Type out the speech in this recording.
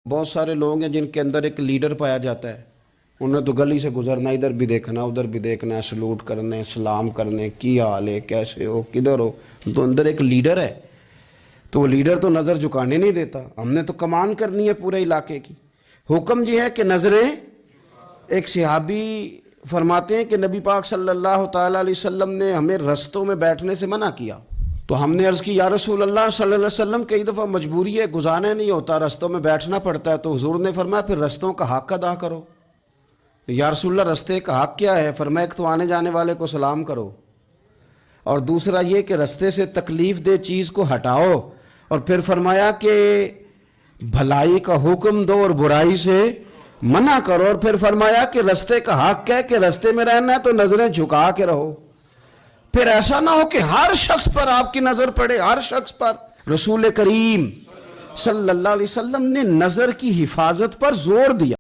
بہت سارے لوگ ہیں جن کے اندر ایک لیڈر پایا جاتا ہے، انہیں تو گلی سے گزرنا، ادھر بھی دیکھنا ادھر بھی دیکھنا، سلوٹ کرنے، سلام کرنے، کی حال ہے، کیسے ہو، کدھر ہو، تو اندر ایک لیڈر ہے، تو وہ لیڈر تو نظر جھکانے نہیں دیتا۔ ہم نے تو کمان کرنی ہے پورے علاقے کی۔ حکم یہ ہے کہ نظریں، ایک صحابی فرماتے ہیں کہ نبی پاک صلی اللہ تعالیٰ علیہ وسلم نے ہمیں رستوں میں بیٹھنے سے منع کیا، تو ہم نے عرض کی یا رسول اللہ صلی اللہ علیہ وسلم، کئی دفعہ مجبوری ہے، گزارنے نہیں ہوتا، رستوں میں بیٹھنا پڑتا ہے، تو حضور نے فرمایا پھر رستوں کا حق ادا کرو۔ یا رسول اللہ رستے کا حق کیا ہے؟ فرمایا ایک تو آنے جانے والے کو سلام کرو، اور دوسرا یہ کہ رستے سے تکلیف دہ چیز کو ہٹاؤ، اور پھر فرمایا کہ بھلائی کا حکم دو اور برائی سے منع کرو، اور پھر فرمایا کہ رستے کا حق ہے کہ رستے میں رہنا ہے تو نظریں جھکا کے رہو۔ پھر ایسا نہ ہو کہ ہر شخص پر آپ کی نظر پڑے، ہر شخص پر۔ رسول کریم صلی اللہ علیہ وسلم نے نظر کی حفاظت پر زور دیا۔